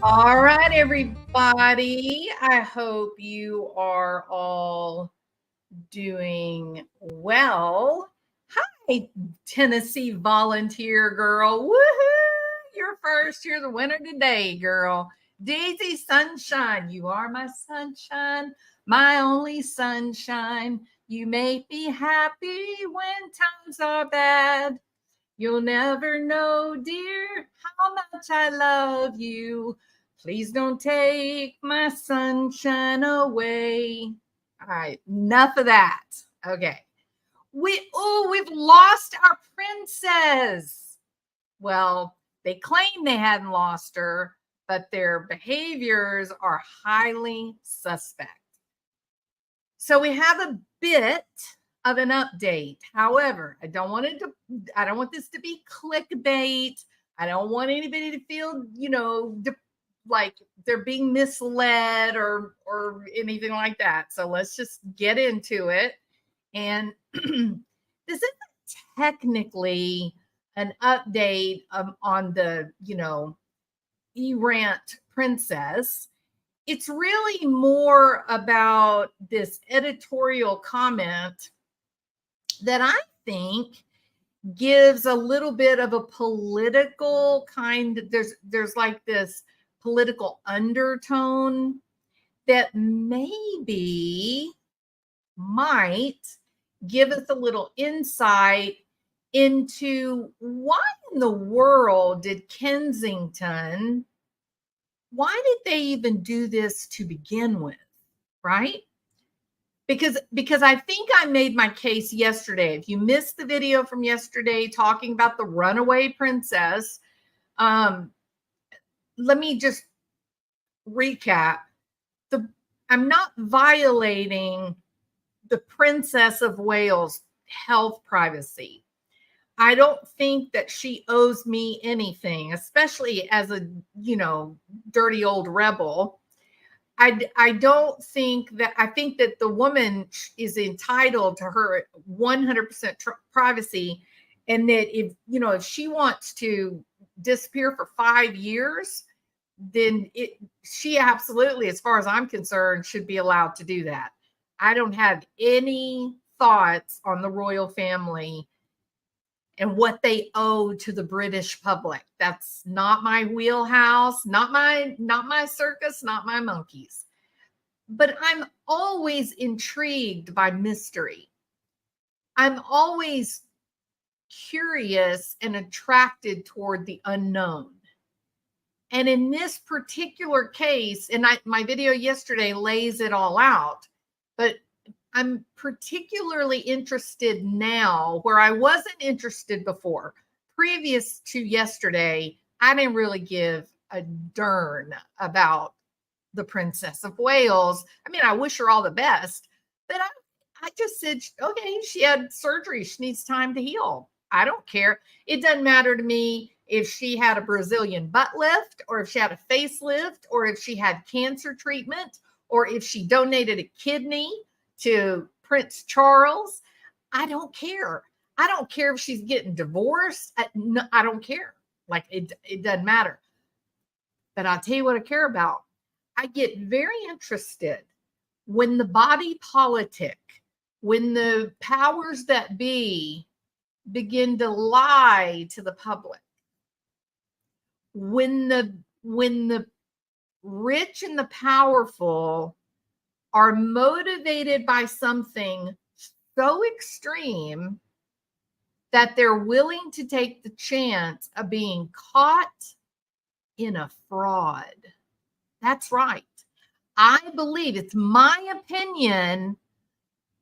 All right, everybody. I hope you are all doing well. Hi, Tennessee volunteer girl. Woohoo! You're first. You're the winner today, girl. Daisy Sunshine. You are my sunshine, my only sunshine. You make me happy when times are bad. You'll never know, dear, how much I love you. Please don't take my sunshine away. All right, enough of that. Okay. We've lost our princess. Well, they claim they hadn't lost her, but their behaviors are highly suspect. So we have a bit of an update. However, I don't want this to be clickbait. I don't want anybody to feel, like they're being misled or anything like that. So let's just get into it. And this isn't technically an update on the, errant princess. It's really more about this editorial comment that I think gives a little bit of a political there's like this political undertone that maybe might give us a little insight into why in the world did Kensington, why did they even do this to begin with, right? Because I think I made my case yesterday. If you missed the video from yesterday talking about the runaway princess, let me just recap. I'm not violating the Princess of Wales' health privacy. I don't think that she owes me anything, especially as a, dirty old rebel. I don't think that, I think that the woman is entitled to her 100% privacy. And that if she wants to disappear for 5 years, then she absolutely, as far as I'm concerned, should be allowed to do that. I don't have any thoughts on the royal family and what they owe to the British public. That's not my wheelhouse, not my circus, not my monkeys. But I'm always intrigued by mystery. I'm always curious and attracted toward the unknown. And in this particular case, and my video yesterday lays it all out, but I'm particularly interested now where I wasn't interested before. Previous to yesterday, I didn't really give a darn about the Princess of Wales. I mean, I wish her all the best, but I just said, okay, she had surgery. She needs time to heal. I don't care. It doesn't matter to me if she had a Brazilian butt lift or if she had a facelift or if she had cancer treatment or if she donated a kidney to Prince Charles. I don't care. I don't care if she's getting divorced. I don't care. Like it doesn't matter. But I'll tell you what I care about. I get very interested when the body politic, when the powers that be begin to lie to the public, when the rich and the powerful are motivated by something so extreme that they're willing to take the chance of being caught in a fraud. That's right. I believe, it's my opinion,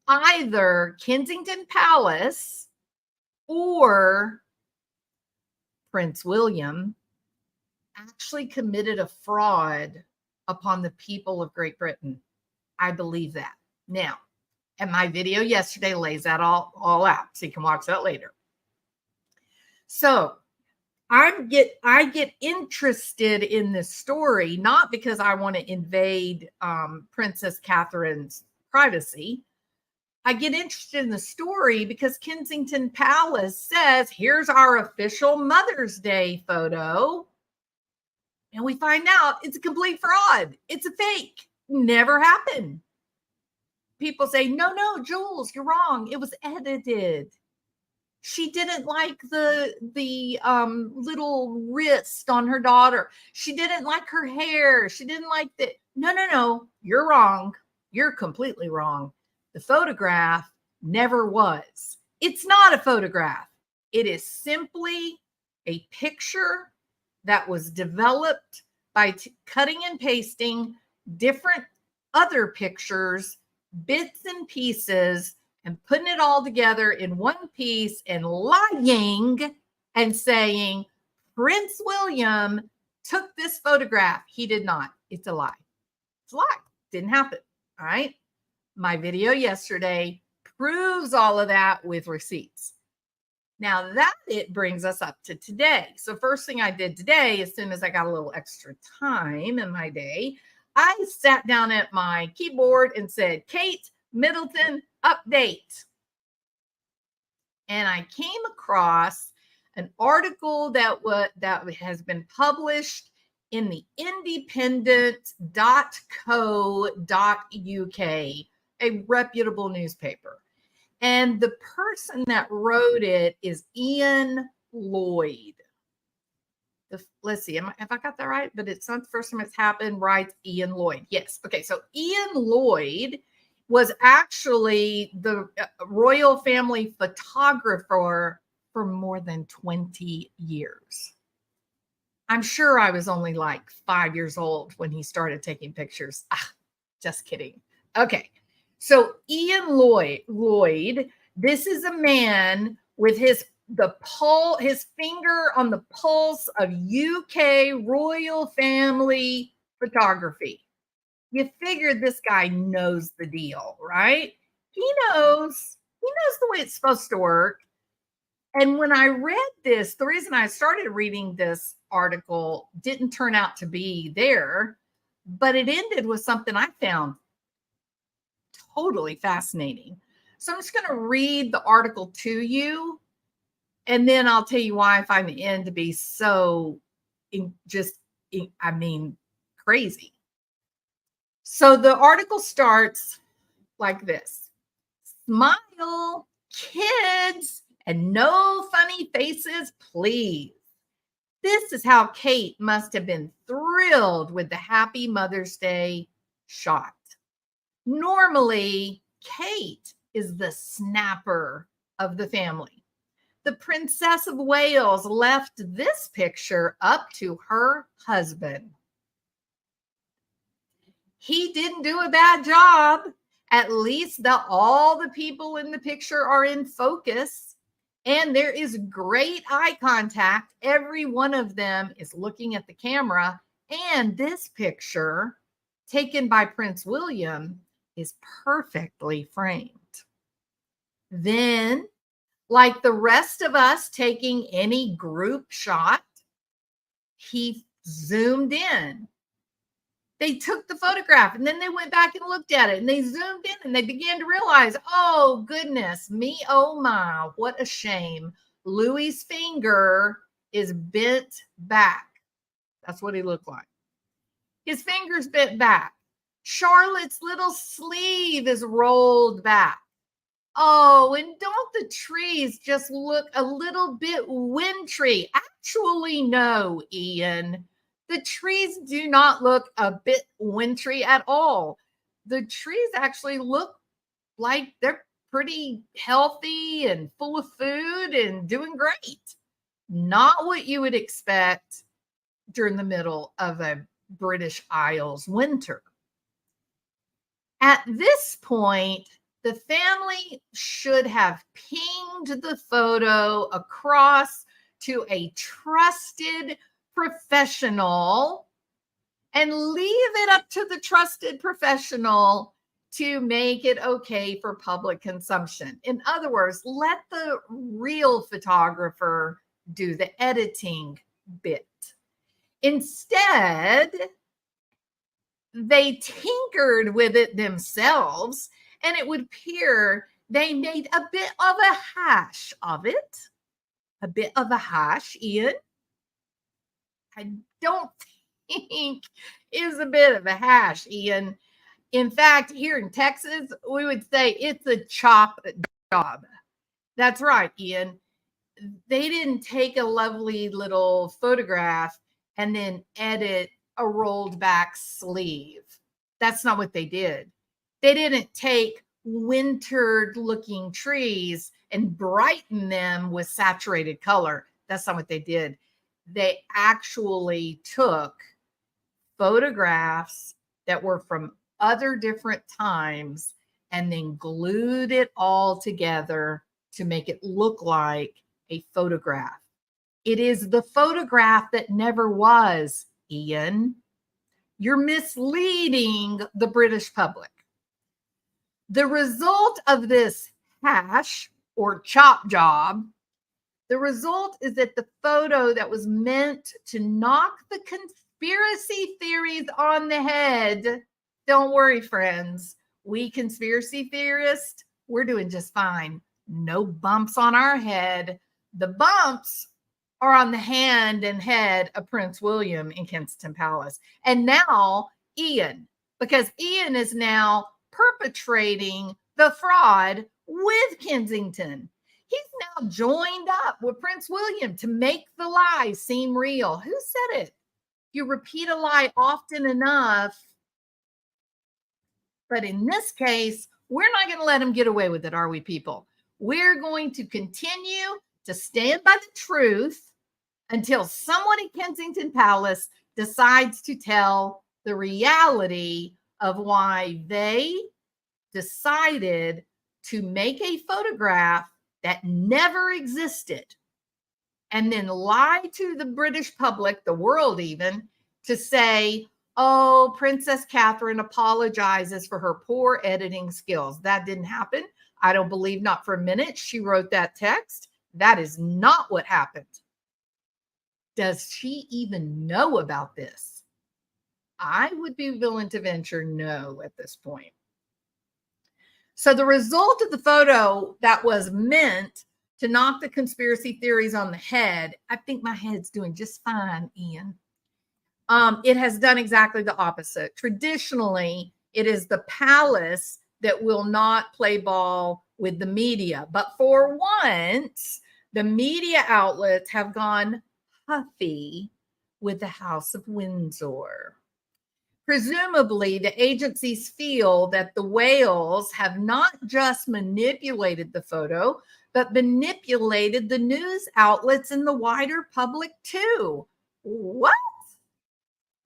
either Kensington Palace or Prince William actually committed a fraud upon the people of Great Britain. I believe that. Now, and my video yesterday lays that all out, so you can watch that later. So I get interested in this story, not because I want to invade Princess Catherine's privacy. I get interested in the story because Kensington Palace says, here's our official Mother's Day photo. And we find out it's a complete fraud. It's a fake. Never happened. People say, no, Jules, you're wrong. It was edited. She didn't like the little wrist on her daughter. She didn't like her hair. She didn't like the. No. You're wrong. You're completely wrong. The photograph never was. It's not a photograph. It is simply a picture that was developed by cutting and pasting different other pictures, bits and pieces, and putting it all together in one piece and lying and saying, Prince William took this photograph. He did not. It's a lie. It's a lie. Didn't happen. All right. My video yesterday proves all of that with receipts. Now that it brings us up to today. So first thing I did today, as soon as I got a little extra time in my day, I sat down at my keyboard and said, Kate Middleton, update. And I came across an article that has been published in the independent.co.uk, a reputable newspaper. And the person that wrote it is Ian Lloyd. Let's see, have I got that right? But it's not the first time it's happened, right? Ian Lloyd. Yes. Okay, so Ian Lloyd was actually the royal family photographer for more than 20 years. I'm sure I was only like 5 years old when he started taking pictures. Just kidding. Okay. So Ian Lloyd, this is a man with his finger on the pulse of UK royal family photography. You figured this guy knows the deal, right? He knows the way it's supposed to work. And when I read this, the reason I started reading this article didn't turn out to be there, but it ended with something I found totally fascinating. So I'm just going to read the article to you, and then I'll tell you why I find the end to be so crazy. So the article starts like this. Smile, kids, and no funny faces, please. This is how Kate must have been thrilled with the Happy Mother's Day shot. Normally, Kate is the snapper of the family. The Princess of Wales left this picture up to her husband. He didn't do a bad job. At least all the people in the picture are in focus, and there is great eye contact. Every one of them is looking at the camera, and this picture taken by Prince William is perfectly framed. Then, like the rest of us taking any group shot, he zoomed in. They took the photograph and then they went back and looked at it and they zoomed in and they began to realize, oh goodness me, oh my, what a shame. Louis's finger is bent back. That's what he looked like. His finger's bent back. Charlotte's little sleeve is rolled back. Oh, and don't the trees just look a little bit wintry? Actually, no, Ian. The trees do not look a bit wintry at all. The trees actually look like they're pretty healthy and full of food and doing great. Not what you would expect during the middle of a British Isles winter. At this point, the family should have pinged the photo across to a trusted professional and leave it up to the trusted professional to make it okay for public consumption. In other words, let the real photographer do the editing bit. Instead, they tinkered with it themselves, and it would appear they made a bit of a hash of it. A bit of a hash, Ian. I don't think is a bit of a hash, Ian. In fact, here in Texas, we would say it's a chop job. That's right, Ian. They didn't take a lovely little photograph and then edit a rolled back sleeve. That's not what they did. They didn't take wintered looking trees and brighten them with saturated color. That's not what they did. They actually took photographs that were from other different times and then glued it all together to make it look like a photograph. It is the photograph that never was, Ian. You're misleading the British public. The result of this hash or chop job, the result is that the photo that was meant to knock the conspiracy theories on the head, don't worry, friends, we conspiracy theorists, we're doing just fine. No bumps on our head. The bumps are on the hand and head of Prince William in Kensington Palace. And now Ian, because Ian is now perpetrating the fraud with Kensington. He's now joined up with Prince William to make the lie seem real. Who said it? You repeat a lie often enough. But in this case, we're not going to let him get away with it, are we, people? We're going to continue to stand by the truth until someone at Kensington Palace decides to tell the reality of why they decided to make a photograph that never existed and then lie to the British public, the world even, to say, oh, Princess Catherine apologizes for her poor editing skills. That didn't happen. I don't believe not for a minute she wrote that text. That is not what happened. Does she even know about this? I would be willing to venture no at this point. So the result of the photo that was meant to knock the conspiracy theories on the head, I think my head's doing just fine, Ian. It has done exactly the opposite. Traditionally, it is the palace that will not play ball with the media. But for once, the media outlets have gone huffy with the House of Windsor. Presumably, the agencies feel that the whales have not just manipulated the photo, but manipulated the news outlets and the wider public too. What?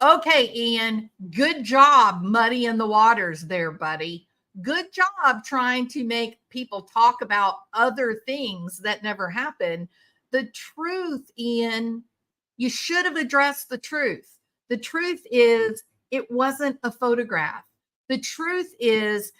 Okay, Ian, good job muddying the waters there, buddy. Good job trying to make people talk about other things that never happened. The truth, Ian, you should have addressed the truth. The truth is, it wasn't a photograph. The truth is,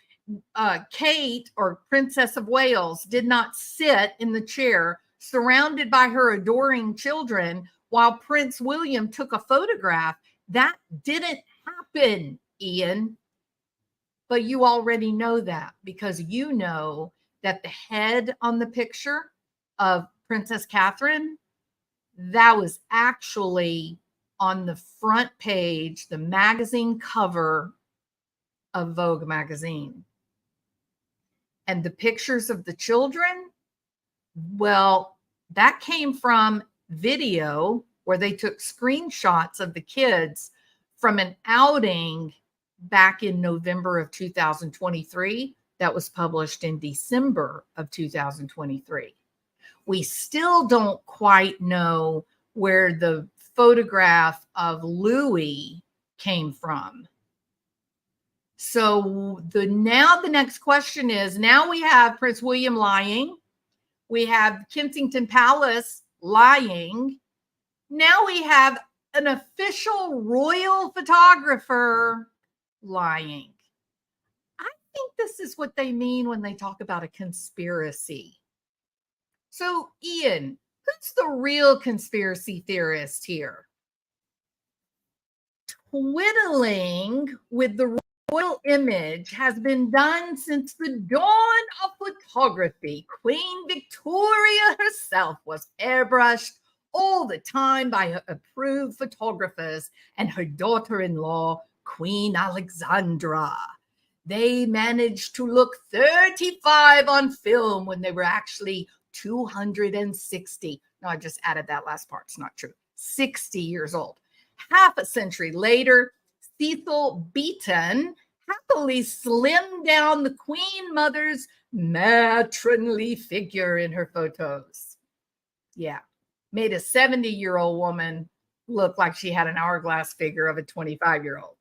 Kate, or Princess of Wales, did not sit in the chair surrounded by her adoring children while Prince William took a photograph. That didn't happen, Ian. But you already know that because you know that the head on the picture of Princess Catherine, that was actually on the front page, the magazine cover of Vogue magazine. And the pictures of the children, well, that came from video where they took screenshots of the kids from an outing back in November of 2023 that was published in December of 2023. We still don't quite know where the photograph of Louis came from. So the next question is, now we have Prince William lying. We have Kensington Palace lying. Now we have an official royal photographer lying. I think this is what they mean when they talk about a conspiracy. So, Ian, who's the real conspiracy theorist here? Twiddling with the royal image has been done since the dawn of photography. Queen Victoria herself was airbrushed all the time by approved photographers and her daughter-in-law, Queen Alexandra. They managed to look 35 on film when they were actually 260. No, I just added that last part. It's not true. 60 years old. Half a century later, Cecil Beaton happily slimmed down the Queen Mother's matronly figure in her photos. Yeah, made a 70-year-old woman look like she had an hourglass figure of a 25-year-old.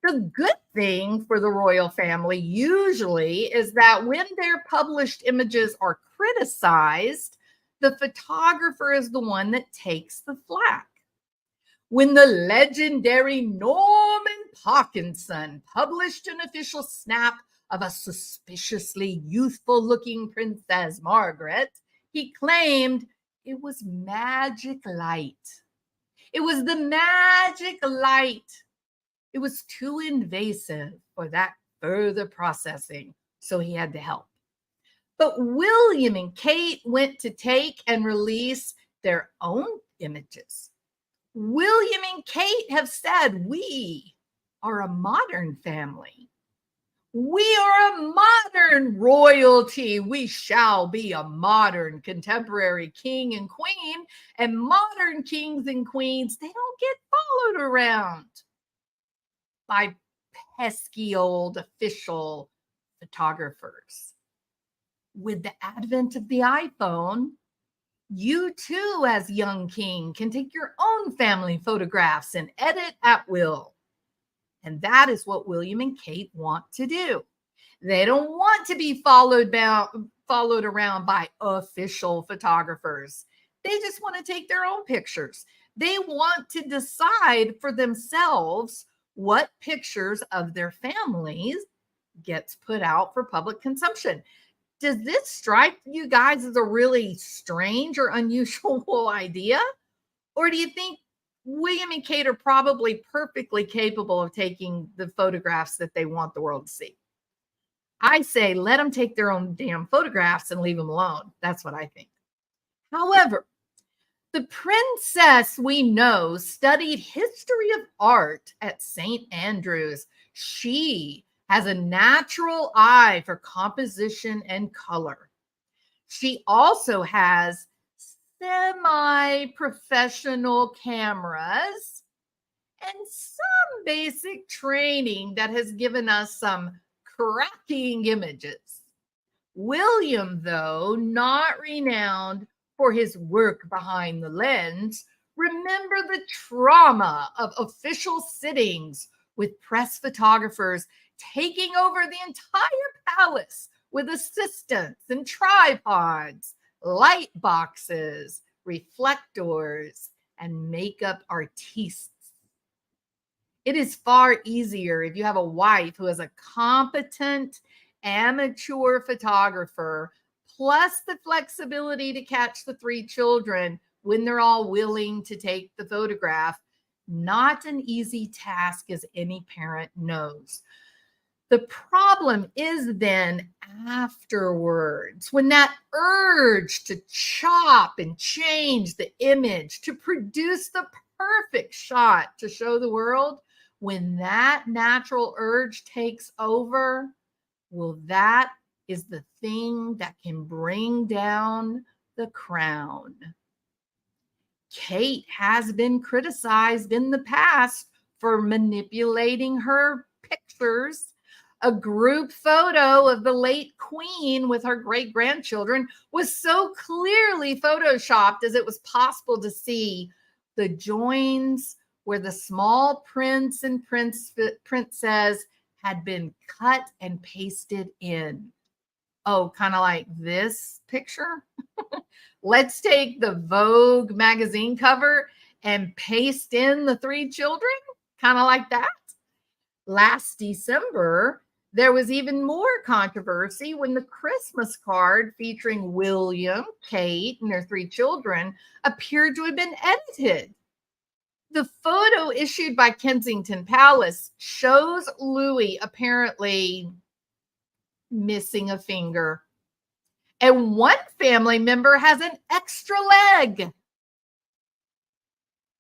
The good thing for the royal family usually is that when their published images are criticized, the photographer is the one that takes the flak. When the legendary Norman Parkinson published an official snap of a suspiciously youthful-looking Princess Margaret, he claimed it was magic light. It was the magic light. It was too invasive for that further processing, so he had to help. But William and Kate went to take and release their own images. William and Kate have said, we are a modern family. We are a modern royalty. We shall be a modern contemporary king and queen, and modern kings and queens, they don't get followed around by pesky old official photographers. With the advent of the iPhone, you too, as young king, can take your own family photographs and edit at will. And that is what William and Kate want to do. They don't want to be followed around by official photographers. They just want to take their own pictures. They want to decide for themselves what pictures of their families gets put out for public consumption. Does this strike you guys as a really strange or unusual idea? Or do you think William and Kate are probably perfectly capable of taking the photographs that they want the world to see? I say let them take their own damn photographs and leave them alone. That's what I think. However, the princess we know studied history of art at St. Andrews. She has a natural eye for composition and color. She also has semi-professional cameras and some basic training that has given us some cracking images. William, though not renowned for his work behind the lens, remember the trauma of official sittings with press photographers taking over the entire palace with assistants and tripods, light boxes, reflectors, and makeup artistes. It is far easier if you have a wife who is a competent amateur photographer, plus the flexibility to catch the 3 children when they're all willing to take the photograph. Not an easy task, as any parent knows. The problem is then afterwards, when that urge to chop and change the image to produce the perfect shot to show the world, when that natural urge takes over, well, that is the thing that can bring down the crown. Kate has been criticized in the past for manipulating her pictures. A group photo of the late queen with her great-grandchildren was so clearly photoshopped as it was possible to see the joins where the small prince and princess had been cut and pasted in. Oh, kind of like this picture. Let's take the Vogue magazine cover and paste in the 3 children, kind of like that. Last December, there was even more controversy when the Christmas card featuring William, Kate, and their 3 children appeared to have been edited. The photo issued by Kensington Palace shows Louis apparently missing a finger. And one family member has an extra leg.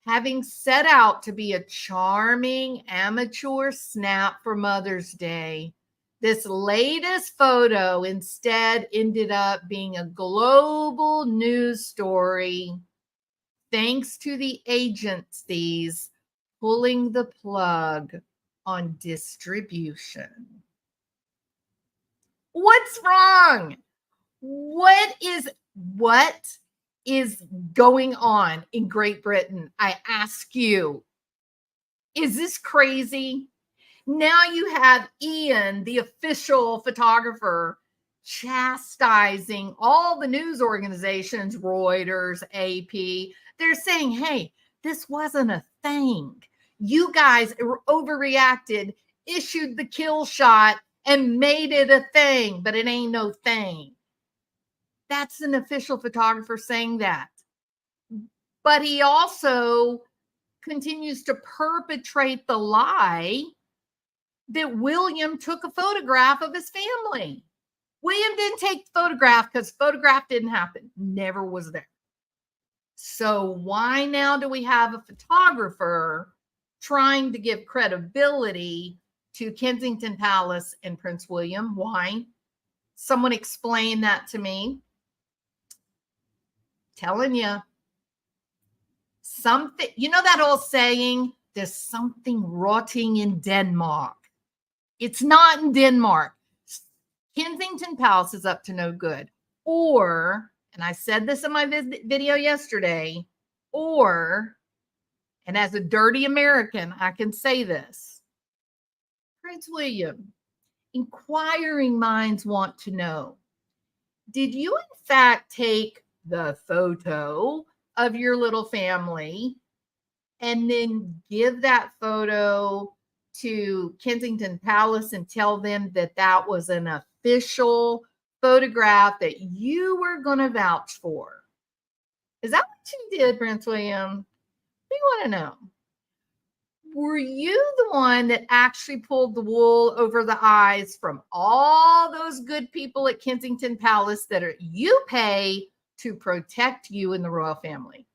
having set out to be a charming amateur snap for Mother's Day, this latest photo instead ended up being a global news story thanks to the agencies pulling the plug on distribution. What's wrong? What is going on in Great Britain? I ask you. Is this crazy? Now you have Ian, the official photographer, chastising all the news organizations, Reuters, AP. They're saying, hey, this wasn't a thing. You guys overreacted, issued the kill shot, and made it a thing, but it ain't no thing. That's an official photographer saying that. But he also continues to perpetrate the lie that William took a photograph of his family. William didn't take the photograph because photograph didn't happen. Never was there. So why now do we have a photographer trying to give credibility to Kensington Palace and Prince William? Why? Someone explain that to me. Telling you. Something, you know that old saying, there's something rotting in Denmark. It's not in Denmark. Kensington Palace is up to no good. Or, and I said this in my video yesterday, or, and as a dirty American, I can say this, Prince William, inquiring minds want to know, did you in fact take the photo of your little family and then give that photo to Kensington Palace and tell them that that was an official photograph that you were going to vouch for? Is that what you did, Prince William? We want to know. Were you the one that actually pulled the wool over the eyes from all those good people at Kensington Palace that you pay to protect you and the royal family,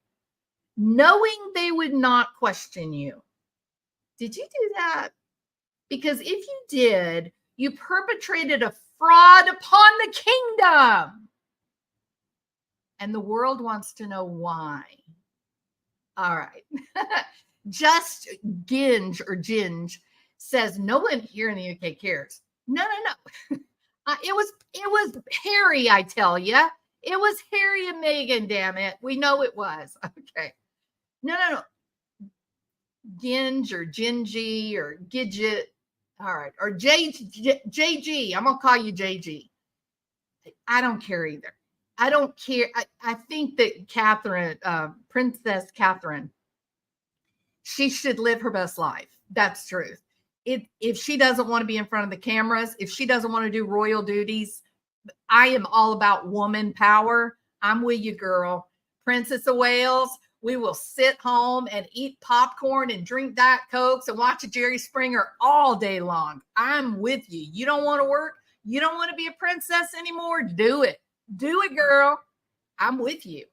knowing they would not question you? Did you do that? Because if you did, you perpetrated a fraud upon the kingdom. And the world wants to know why. All right. Just Ginge says no one here in the UK cares. No. It was Harry, I tell you. It was Harry and Meghan, damn it. We know it was. Okay. No. Ginge or Gingy or Gidget. All right. Or JG. I'm going to call you JG. I don't care either. I don't care. I think that Catherine, Princess Catherine, she should live her best life. That's truth. If she doesn't want to be in front of the cameras, if she doesn't want to do royal duties, I am all about woman power. I'm with you, girl. Princess of Wales, we will sit home and eat popcorn and drink Diet Cokes and watch a Jerry Springer all day long. I'm with you. You don't want to work? You don't want to be a princess anymore? Do it. Do it, girl. I'm with you.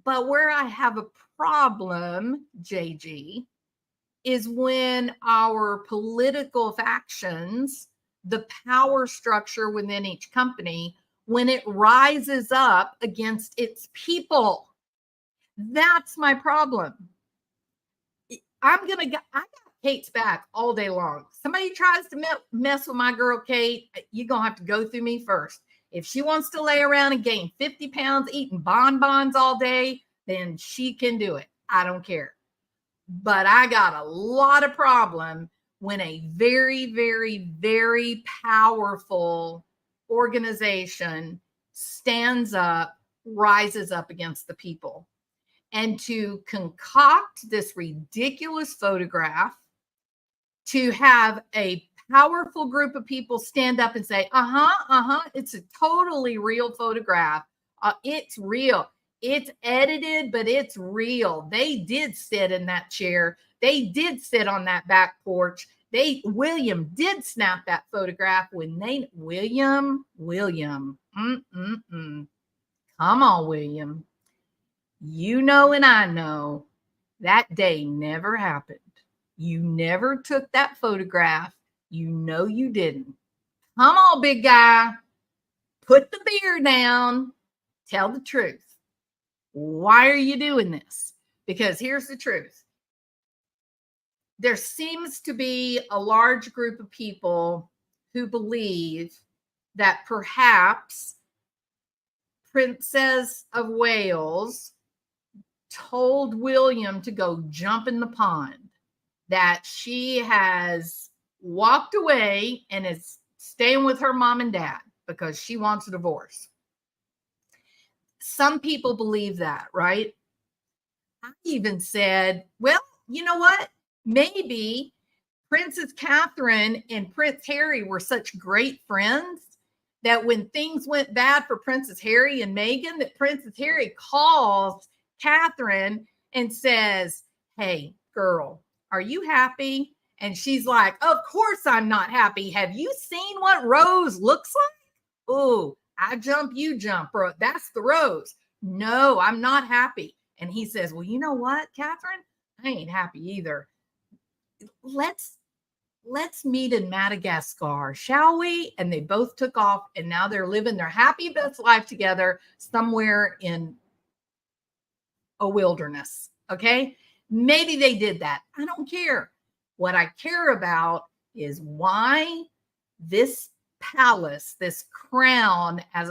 But where I have a problem, JG, is when our political factions, the power structure within each company, when it rises up against its people. That's my problem. I got Kate's back all day long. Somebody tries to mess with my girl Kate, you're going to have to go through me first. If she wants to lay around and gain 50 pounds eating bonbons all day, then she can do it. I don't care. But I got a lot of problem when a very, very, very powerful organization stands up, rises up against the people. And to concoct this ridiculous photograph, to have a powerful group of people stand up and say, it's a totally real photograph. It's real. It's edited, but it's real. They did sit in that chair. They did sit on that back porch. William did snap that photograph when William. Come on, William. You know, and I know That day never happened. You never took that photograph. You know you didn't. Come on, big guy. Put the beer down. Tell the truth. Why are you doing this? Because here's the truth. There seems to be a large group of people who believe that perhaps Princess of Wales told William to go jump in the pond, that she has walked away and is staying with her mom and dad because she wants a divorce. Some people believe that, right? I even said, well, you know what? Maybe Princess Catherine and Prince Harry were such great friends that when things went bad for Princess Harry and Meghan, that Princess Harry calls Catherine and says, hey, girl, are you happy? And she's like, of course I'm not happy. Have you seen what Rose looks like? Oh, I jump, you jump, bro. That's the Rose. No, I'm not happy. And he says, well, you know what, Catherine? I ain't happy either. Let's meet in Madagascar, shall we? And they both took off, and now they're living their happy best life together somewhere in a wilderness. Okay. Maybe they did that. I don't care. What I care about is why this palace, this crown as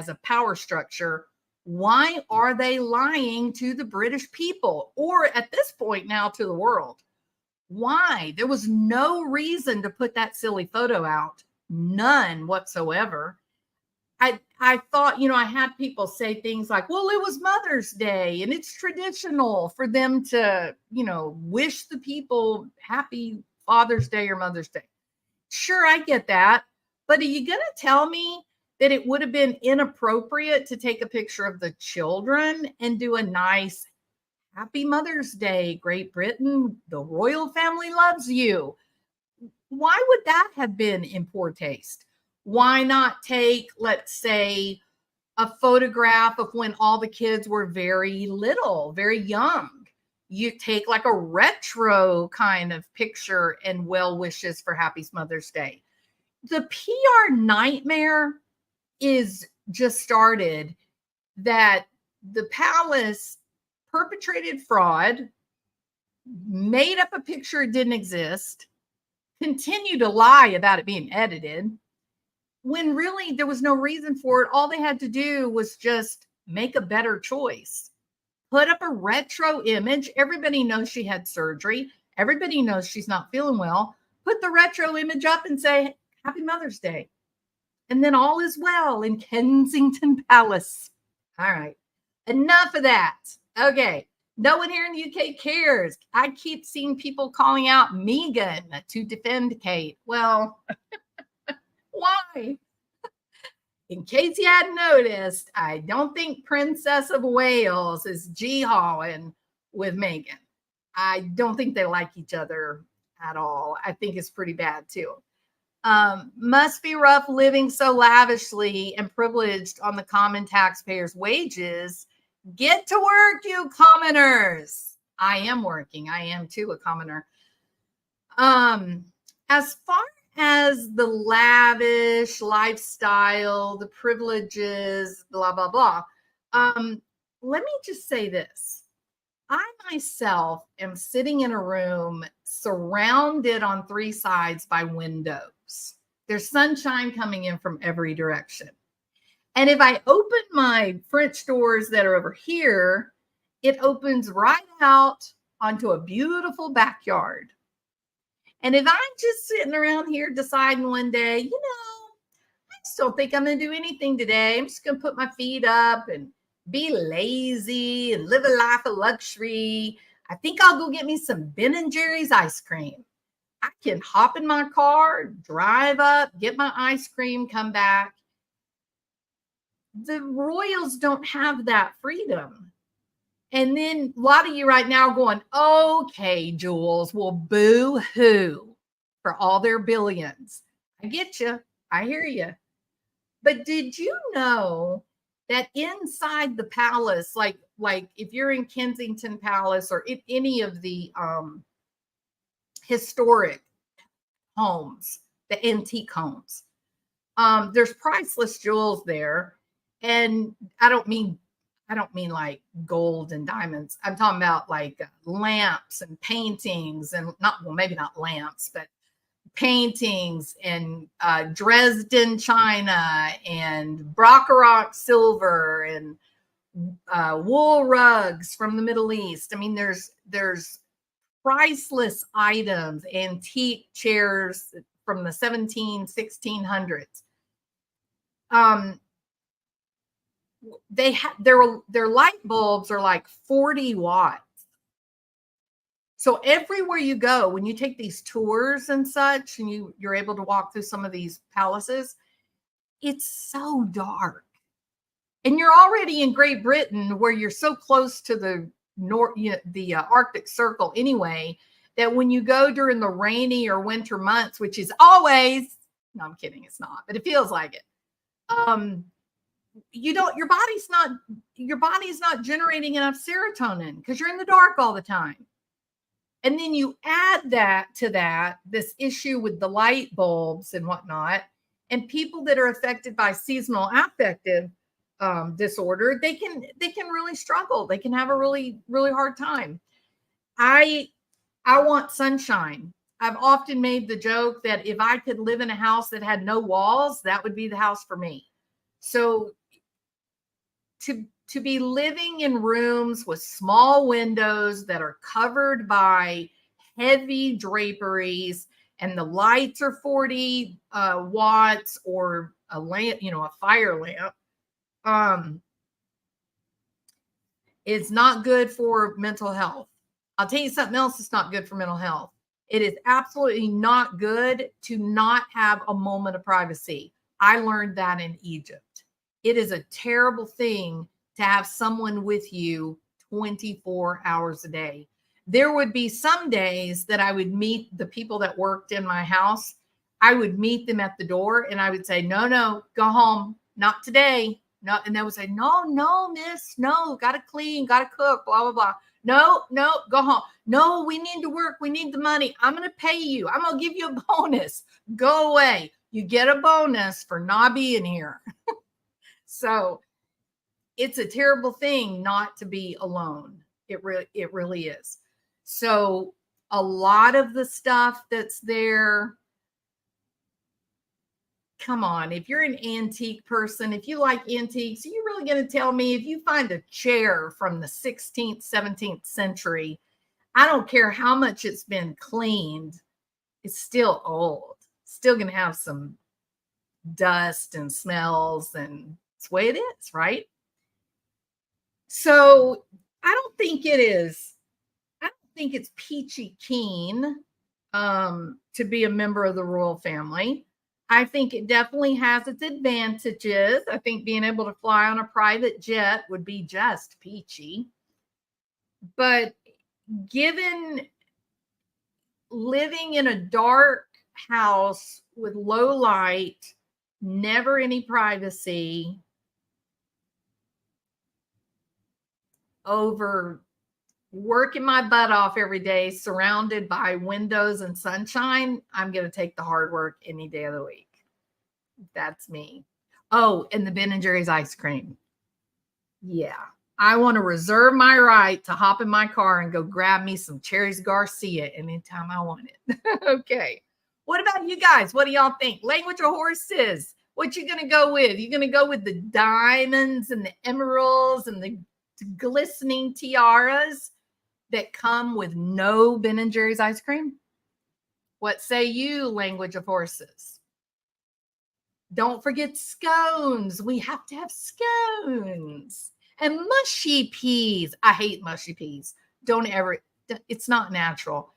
a power structure, why are they lying to the British people, or at this point now to the world? Why? There was no reason to put that silly photo out. None whatsoever. I thought, I had people say things like, well, it was Mother's Day and it's traditional for them to, wish the people happy Father's Day or Mother's Day. Sure, I get that. But are you going to tell me that it would have been inappropriate to take a picture of the children and do a nice Happy Mother's Day, Great Britain? The royal family loves you. Why would that have been in poor taste? Why not take, let's say, a photograph of when all the kids were very little, very young? You take like a retro kind of picture and well wishes for Happy Mother's Day. The PR nightmare is just started that the palace perpetrated fraud, made up a picture it didn't exist, continued to lie about it being edited, when really there was no reason for it. All they had to do was just make a better choice. Put up a retro image. Everybody knows she had surgery. Everybody knows she's not feeling well. Put the retro image up and say, Happy Mother's Day. And then all is well in Kensington Palace. All right. Enough of that. Okay. No one here in the UK cares. I keep seeing people calling out Meghan to defend Kate. Well, why? In case you hadn't noticed, I don't think Princess of Wales is jihawing with Meghan. I don't think they like each other at all. I think it's pretty bad too. Must be rough living so lavishly and privileged on the common taxpayers' wages. Get to work, you commoners. I am working. I am too a commoner. As far as the lavish lifestyle, the privileges, blah, blah, blah. Let me just say this. I myself am sitting in a room surrounded on three sides by windows. There's sunshine coming in from every direction. And if I open my French doors that are over here, it opens right out onto a beautiful backyard. And if I'm just sitting around here deciding one day, I just don't think I'm going to do anything today. I'm just going to put my feet up and be lazy and live a life of luxury. I think I'll go get me some Ben & Jerry's ice cream. I can hop in my car, drive up, get my ice cream, come back. The royals don't have that freedom. And then a lot of you right now going, okay, Jules, well, boo-hoo for all their billions. I get you. I hear you. But did you know that inside the palace, like if you're in Kensington Palace or in any of the historic homes, the antique homes, there's priceless jewels there. And I don't mean like gold and diamonds. I'm talking about like lamps and paintings, and not, well, maybe not lamps, but paintings and Dresden china and Baccarat silver and wool rugs from the Middle East. I mean, there's priceless items, antique chairs from the 1600s. Their light bulbs are like 40 watts. So everywhere you go, when you take these tours and such, and you're able to walk through some of these palaces, it's so dark. And you're already in Great Britain, where you're so close to the north, the Arctic Circle anyway, that when you go during the rainy or winter months, which is always, no, I'm kidding, it's not, but it feels like it. Your body's not generating enough serotonin because you're in the dark all the time. And then you add this issue with the light bulbs and whatnot, and people that are affected by seasonal affective disorder, they can really struggle. They can have a really, really hard time. I want sunshine. I've often made the joke that if I could live in a house that had no walls, that would be the house for me. So to be living in rooms with small windows that are covered by heavy draperies, and the lights are 40 watts, or a lamp, a fire lamp, is not good for mental health. I'll tell you something else that's not good for mental health. It is absolutely not good to not have a moment of privacy. I learned that in Egypt. It is a terrible thing to have someone with you 24 hours a day. There would be some days that I would meet the people that worked in my house. I would meet them at the door and I would say, no, go home. Not today. No. And they would say, no, miss, no, got to clean, got to cook, blah, blah, blah. No, go home. No, we need to work. We need the money. I'm going to pay you. I'm going to give you a bonus. Go away. You get a bonus for not being here. So it's a terrible thing not to be alone. It really is. So a lot of the stuff that's there, come on, if you're an antique person, if you like antiques, are you really going to tell me if you find a chair from the 16th, 17th century, I don't care how much it's been cleaned, it's still old, still going to have some dust and smells, and it's the way it is, right? So I don't think it's peachy keen to be a member of the royal family. I think it definitely has its advantages. I think being able to fly on a private jet would be just peachy. But given living in a dark house with low light, never any privacy, over working my butt off every day, surrounded by windows and sunshine, I'm going to take the hard work any day of the week. That's me. Oh, and the Ben & Jerry's ice cream. Yeah. I want to reserve my right to hop in my car and go grab me some Cherries Garcia anytime I want it. Okay. What about you guys? What do y'all think? Language of horses. What you going to go with? You going to go with the diamonds and the emeralds and the glistening tiaras that come with no Ben & Jerry's ice cream? What say you, language of horses? Don't forget scones. We have to have scones. And mushy peas. I hate mushy peas. Don't ever, it's not natural.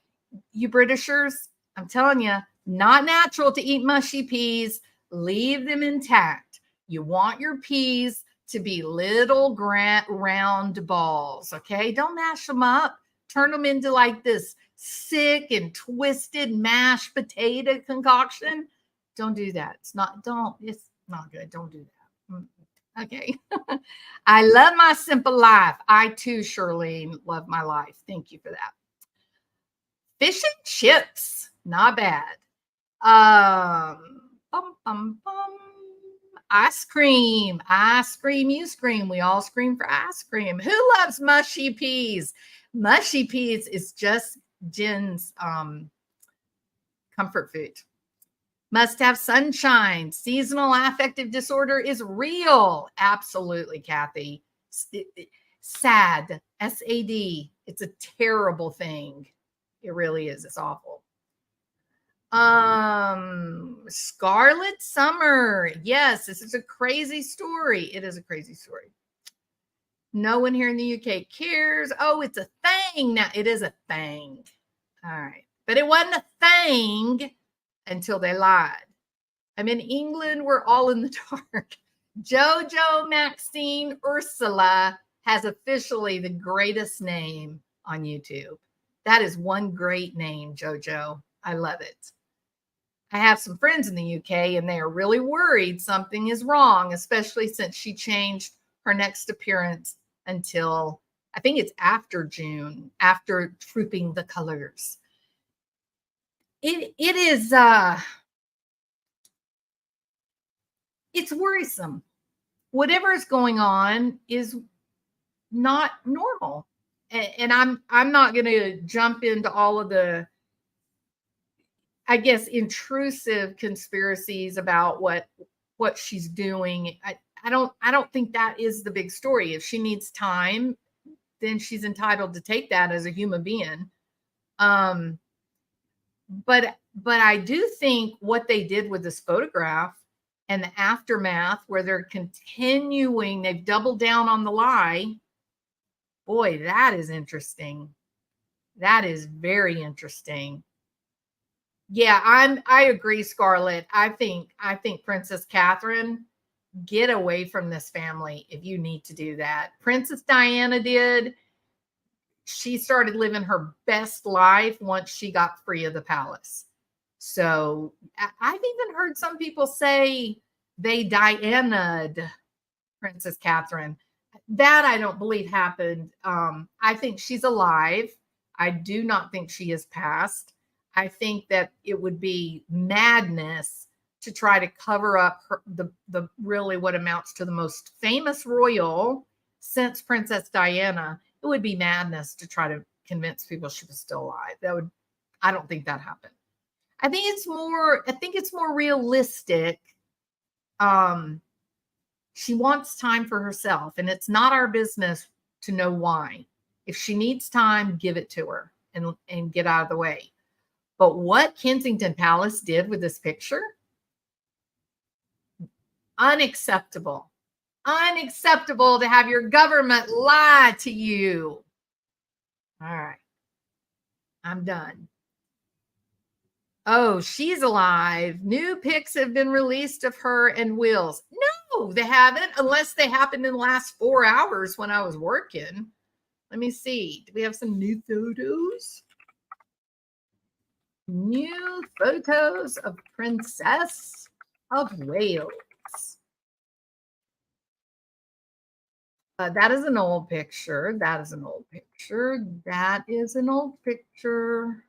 You Britishers, I'm telling you, not natural to eat mushy peas. Leave them intact. You want your peas to be little round balls, okay? Don't mash them up. Turn them into like this sick and twisted mashed potato concoction. Don't do that. It's not good. Don't do that. Okay. I love my simple life. I too, Shirlene, love my life. Thank you for that. Fish and chips. Not bad. Bum, bum, bum. Ice cream. I scream, you scream. We all scream for ice cream. Who loves mushy peas? Mushy peas is just Jen's comfort food. Must have sunshine. Seasonal affective disorder is real. Absolutely, Kathy. SAD, SAD. It's a terrible thing. It really is. It's awful. Scarlet Summer. Yes, this is a crazy story. It is a crazy story. No one here in the UK cares. Oh, it's a thing now. It is a thing. All right. But it wasn't a thing until they lied. I'm in England. We're all in the dark. Jojo Maxine Ursula has officially the greatest name on YouTube. That is one great name, Jojo. I love it. I have some friends in the UK and they are really worried something is wrong, especially since she changed her next appearance until I think it's after June, after Trooping the Colors. It is it's worrisome. Whatever is going on is not normal. And I'm not going to jump into all of the, I guess, intrusive conspiracies about what she's doing. I don't think that is the big story. If she needs time, then she's entitled to take that as a human being. But I do think what they did with this photograph and the aftermath, where they're continuing, they've doubled down on the lie. Boy, that is interesting. That is very interesting. Yeah, I agree, Scarlett. I think Princess Catherine, get away from this family if you need to do that. Princess Diana did. She started living her best life once she got free of the palace. So I've even heard some people say they Diana'd Princess Catherine. That I don't believe happened. I think she's alive. I do not think she has passed. I think that it would be madness to try to cover up the really what amounts to the most famous royal since Princess Diana. It would be madness to try to convince people she was still alive. I don't think that happened. I think it's more realistic. She wants time for herself, and it's not our business to know why. If she needs time, give it to her and get out of the way. But what Kensington Palace did with this picture, unacceptable. Unacceptable to have your government lie to you. All right. I'm done. Oh, she's alive. New pics have been released of her and Wills. No, they haven't, unless they happened in the last 4 hours when I was working. Let me see. Do we have some new photos? New photos of Princess of Wales. That is an old picture. That is an old picture. That is an old picture.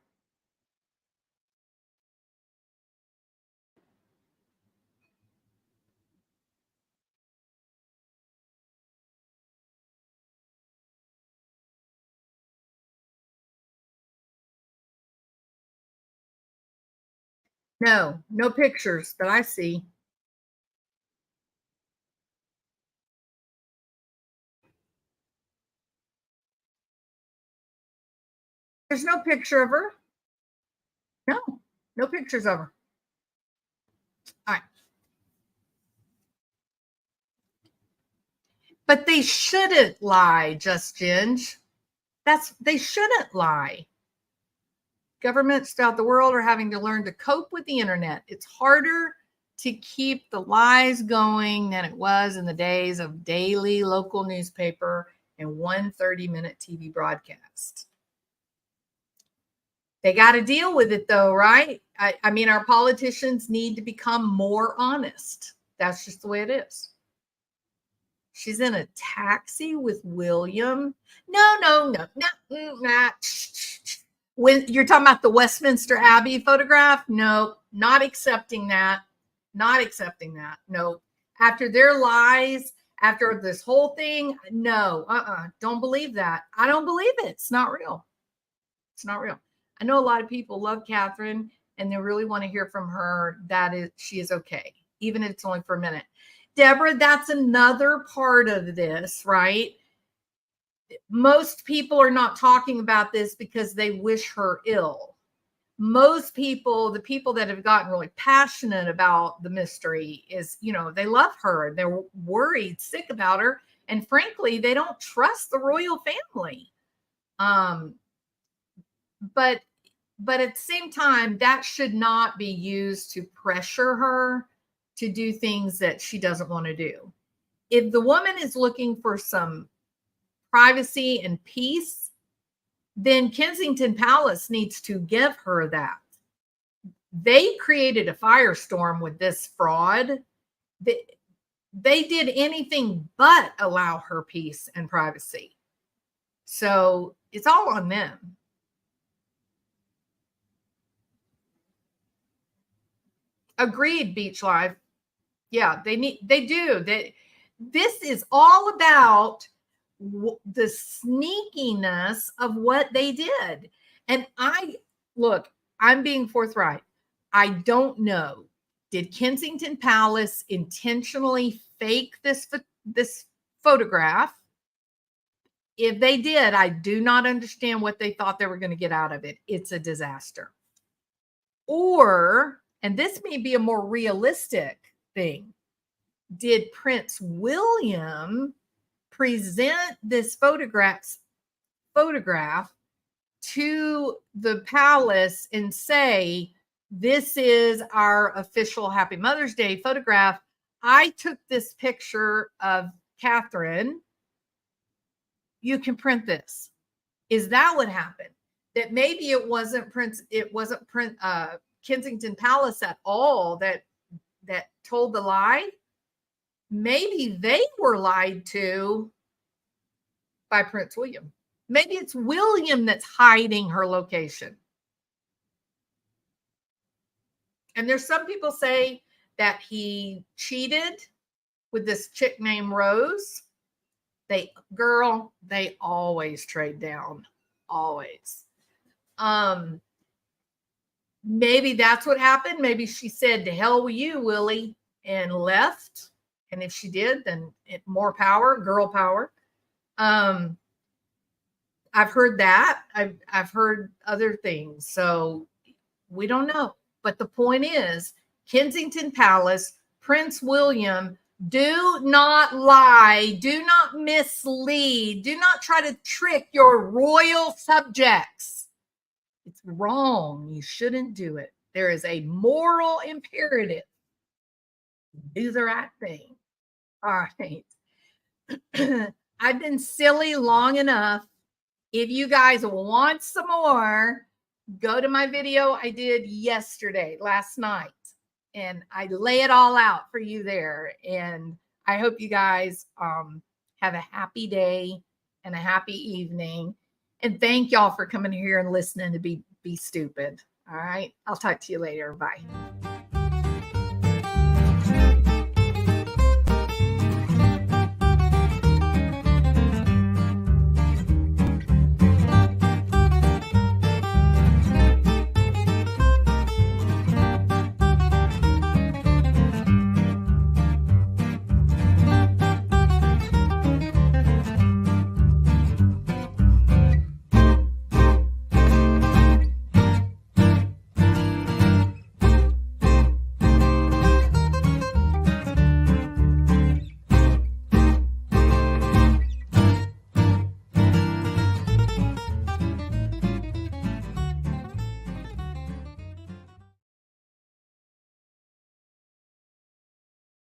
No, no pictures that I see. There's no picture of her. No, no pictures of her. All right. But they shouldn't lie, Just Ginge. They shouldn't lie. Governments throughout the world are having to learn to cope with the internet. It's harder to keep the lies going than it was in the days of daily local newspaper and one 30-minute TV broadcast. They got to deal with it though, right? I mean, our politicians need to become more honest. That's just the way it is. She's in a taxi with William. No. Nah. When you're talking about the Westminster Abbey photograph, no, not accepting that. Not accepting that. No. After their lies, after this whole thing, no, don't believe that. I don't believe it. It's not real. It's not real. I know a lot of people love Catherine and they really want to hear from her that she is okay, even if it's only for a minute. Deborah, that's another part of this, right? Most people are not talking about this because they wish her ill. Most people, the people that have gotten really passionate about the mystery is, they love her. They're worried, sick about her. And frankly, they don't trust the royal family. But at the same time, that should not be used to pressure her to do things that she doesn't want to do. If the woman is looking for some privacy and peace, then Kensington Palace needs to give her that. They created a firestorm with this fraud. They did anything but allow her peace and privacy. So it's all on them. Agreed, Beach Live. Yeah, they do. This is all about the sneakiness of what they did. And I'm being forthright. I don't know. Did Kensington Palace intentionally fake this photograph? If they did, I do not understand what they thought they were going to get out of it. It's a disaster. Or, and this may be a more realistic thing, did Prince William present this photograph to the palace and say, this is our official Happy Mother's Day photograph. I took this picture of Catherine. You can print this. Is that what happened? That maybe it wasn't Kensington Palace at all that told the lie. Maybe they were lied to by Prince William. Maybe it's William that's hiding her location. And there's some people say that he cheated with this chick named Rose. They always trade down. Always. Maybe that's what happened. Maybe she said, to hell with you, Willie, and left. And if she did, then more power, girl power. I've heard that. I've heard other things. So we don't know. But the point is, Kensington Palace, Prince William, do not lie, do not mislead, do not try to trick your royal subjects. It's wrong. You shouldn't do it. There is a moral imperative. Do the right thing. All right. I've been silly long enough. If you guys want some more, go to my video I did last night, and I lay it all out for you there. And I hope you guys have a happy day and a happy evening. And thank y'all for coming here and listening to be stupid. All right. I'll talk to you later. Bye.